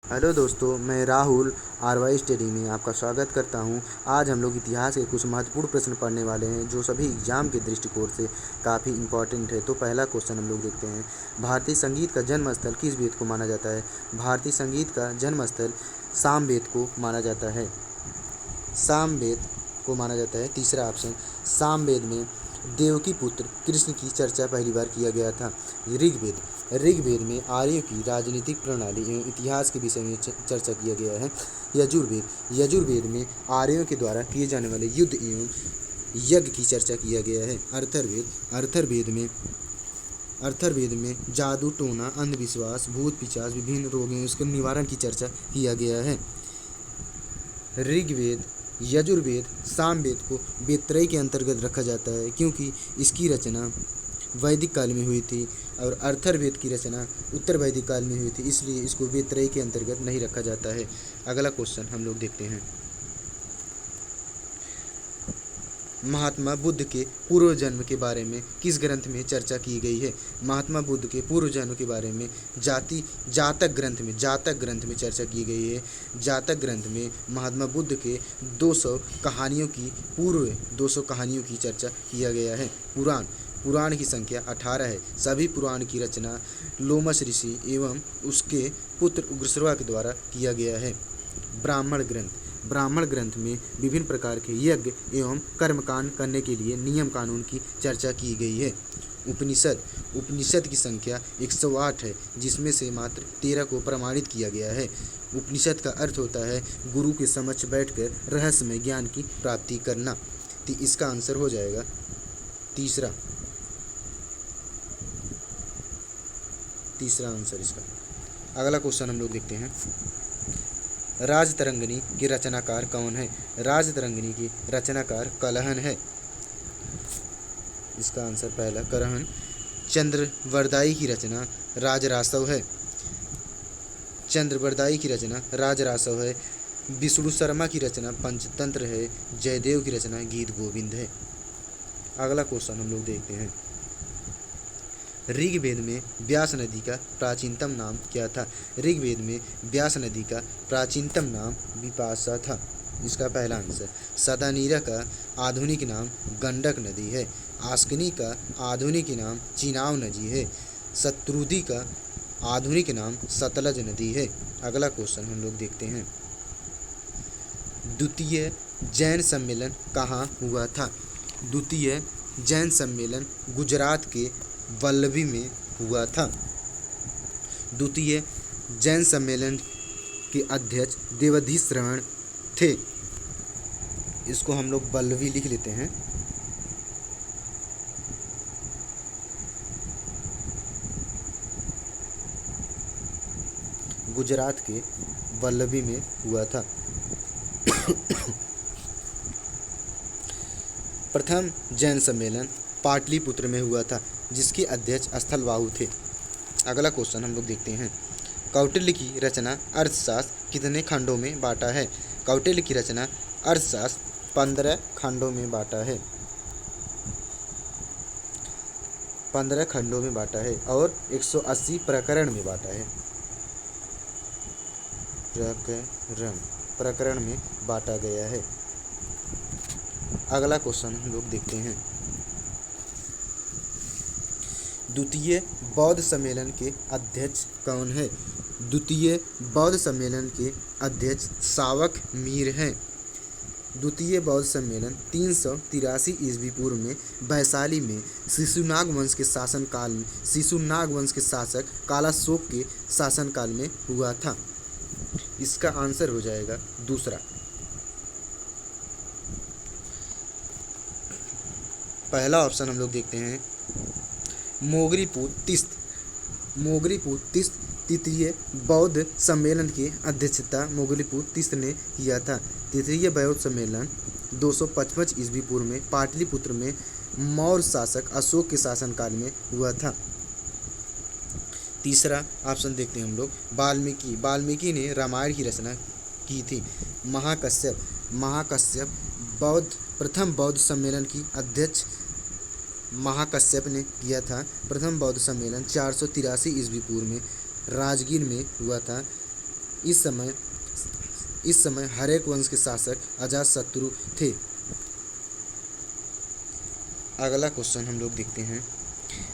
Hello दोस्तों, मैं Rahul आरवाई study में आपका स्वागत करता हूं। आज हम लोग इतिहास के कुछ महत्वपूर्ण प्रश्न पढ़ने वाले हैं जो सभी एग्जाम के दृष्टिकोण से काफ़ी इम्पोर्टेंट है। तो पहला क्वेश्चन हम लोग देखते हैं, भारतीय संगीत का जन्म स्थल किस वेद को माना जाता है? भारतीय संगीत का जन्म स्थल सामवेद को माना जाता है। सामवेद को माना जाता है। तीसरा ऑप्शन, सामवेद में देवकी पुत्र कृष्ण की चर्चा पहली बार किया गया था। ऋग्वेद ऋग्वेद में आर्यों की राजनीतिक प्रणाली एवं इतिहास के विषय में चर्चा किया गया है। यजुर्वेद में आर्यों के द्वारा किए जाने वाले युद्ध एवं यज्ञ की चर्चा किया गया है। अर्थर्वेद में जादू टोना अंधविश्वास भूत पिशाच विभिन्न रोगों उसके निवारण की चर्चा किया गया है। ऋग्वेद यजुर्वेद सामवेद को वेत्रयी के अंतर्गत रखा जाता है क्योंकि इसकी रचना वैदिक काल में हुई थी और अर्थर्वेद की रचना उत्तर वैदिक काल में हुई थी, इसलिए इसको वेत्रयी के अंतर्गत नहीं रखा जाता है। अगला क्वेश्चन हम लोग देखते हैं, महात्मा बुद्ध के पूर्व जन्म के बारे में किस ग्रंथ में चर्चा की गई है? महात्मा बुद्ध के पूर्व जन्म के बारे में जातक ग्रंथ में चर्चा की गई है। जातक ग्रंथ में महात्मा बुद्ध के 200 कहानियों की चर्चा किया गया है। पुराण की संख्या 18 है। सभी पुराण की रचना लोमश ऋषि एवं उसके पुत्र उग्रश्रवा के द्वारा किया गया है। ब्राह्मण ग्रंथ में विभिन्न प्रकार के यज्ञ एवं कर्मकांड करने के लिए नियम कानून की चर्चा की गई है। उपनिषद की संख्या 108 है, जिसमें से मात्र 13 को प्रमाणित किया गया है। उपनिषद का अर्थ होता है गुरु के समक्ष बैठकर रहस्यमय ज्ञान की प्राप्ति करना। तो इसका आंसर हो जाएगा तीसरा आंसर इसका। अगला क्वेश्चन हम लोग देखते हैं, राजतरंगिणी की रचनाकार कौन है? राजतरंगिणी की रचनाकार कलहन है। इसका आंसर पहला कलहन। चंद्रवरदायी की रचना राजरासव है। विष्णु शर्मा की रचना पंचतंत्र है। जयदेव की रचना गीत गोविंद है। अगला क्वेश्चन हम लोग देखते हैं, ऋग्वेद में व्यास नदी का प्राचीनतम नाम क्या था? ऋग्वेद में व्यास नदी का प्राचीनतम नाम विपाशा था। इसका पहला आंसर। सदानीरा का आधुनिक नाम गंडक नदी है। आस्किनी का आधुनिक नाम चिनाब नदी है। शत्रुधि का आधुनिक नाम सतलज नदी है। अगला क्वेश्चन हम लोग देखते हैं, द्वितीय जैन सम्मेलन कहाँ हुआ था? द्वितीय जैन सम्मेलन गुजरात के वल्लभी में हुआ था। द्वितीय जैन सम्मेलन के अध्यक्ष देवाधीश श्रवण थे। इसको हम लोग वल्लभी लिख लेते हैं। गुजरात के वल्लभी में हुआ था। प्रथम जैन सम्मेलन पाटलिपुत्र में हुआ था, जिसके अध्यक्ष स्थलवाहु थे। अगला क्वेश्चन हम लोग देखते हैं, कौटिल्य की रचना अर्थशास्त्र कितने खंडों में बांटा है? कौटिल्य की रचना अर्थशास्त्र 15 खंडों में बांटा है। 15 खंडों में बांटा है और 180 प्रकरण में बांटा है। प्रकरण में बांटा गया है। अगला क्वेश्चन हम लोग देखते हैं, द्वितीय बौद्ध सम्मेलन के अध्यक्ष कौन है? द्वितीय बौद्ध सम्मेलन के अध्यक्ष सावक मीर हैं। द्वितीय बौद्ध सम्मेलन 383 ईस्वी पूर्व में वैशाली में शिशुनाग वंश के शासक कालाशोक के शासनकाल में हुआ था। इसका आंसर हो जाएगा दूसरा। पहला ऑप्शन हम लोग देखते हैं, मोगरीपुर तीस्त तृतीय बौद्ध सम्मेलन की अध्यक्षता मोगरीपुर तीस्त ने किया था। तृतीय बौद्ध सम्मेलन 255 ईस्वी पूर्व में पाटलिपुत्र में मौर्य शासक अशोक के शासनकाल में हुआ था। तीसरा ऑप्शन देखते हैं हम लोग, वाल्मीकि ने रामायण की रचना की थी। महाकश्यप प्रथम बौद्ध सम्मेलन की अध्यक्ष महाकश्यप ने किया था। प्रथम बौद्ध सम्मेलन 483 ईस्वी पूर्व में राजगीर में हुआ था। इस समय हर्यक वंश के शासक अजातशत्रु थे। अगला क्वेश्चन हम लोग देखते हैं,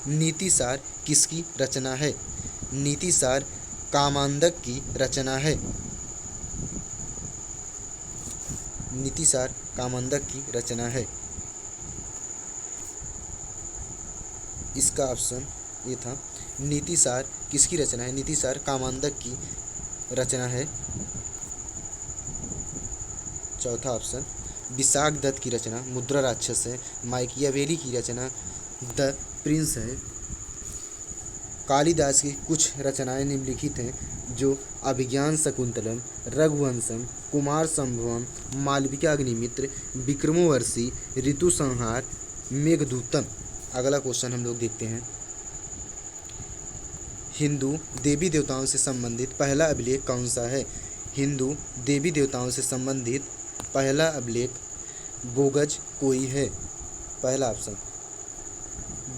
नीतिसार किसकी रचना है? नीतिसार कामांधक की रचना है। नीतिसार कामांधक की रचना है। इसका ऑप्शन ये था, नीतिसार किसकी रचना है? नीतिसार कामांधक की रचना है। चौथा ऑप्शन विशाख दत्त की रचना मुद्रा राक्षस है। माइकियावेली की रचना द प्रिंस है। कालिदास की कुछ रचनाएं निम्नलिखित हैं, जो अभिज्ञान शकुंतलम, रघुवंशम, कुमार संभवम, मालविका अग्निमित्र, विक्रमोर्वशी, ऋतु संहार, मेघदूतम। अगला क्वेश्चन हम लोग देखते हैं, हिंदू देवी देवताओं से संबंधित पहला अभिलेख कौन सा है? हिंदू देवी देवताओं से संबंधित पहला अभिलेख बोगज कोई है। पहला ऑप्शन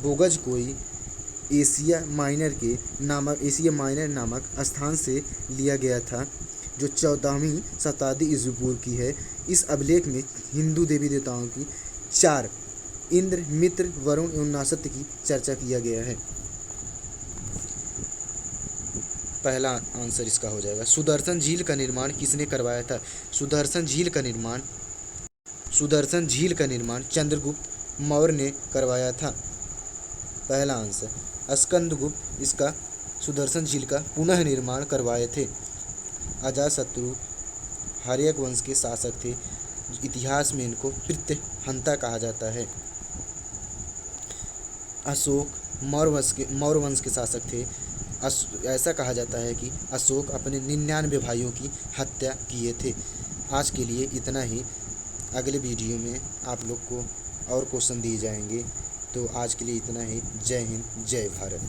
बोगज कोई एशिया माइनर नामक स्थान से लिया गया था, जो 14वीं शताब्दी ईस्वी पूर्व की है। इस अभिलेख में हिंदू देवी देवताओं की 4 इंद्र, मित्र, वरुण एवं नासत्य की चर्चा किया गया है। पहला आंसर इसका हो जाएगा। सुदर्शन झील का निर्माण किसने करवाया था? सुदर्शन झील का निर्माण चंद्रगुप्त मौर्य ने करवाया था। पहला आंसर। स्कंदगुप्त इसका सुदर्शन झील का पुनः निर्माण करवाए थे। अजातशत्रु हर्यक वंश के शासक थे। इतिहास में इनको प्रत्यहंता कहा जाता है। अशोक मौर्य वंश के शासक थे। ऐसा कहा जाता है कि अशोक अपने 99 भाइयों की हत्या किए थे। आज के लिए इतना ही। अगले वीडियो में आप लोग को और क्वेश्चन दिए जाएंगे। तो आज के लिए इतना ही। जय हिंद, जय भारत।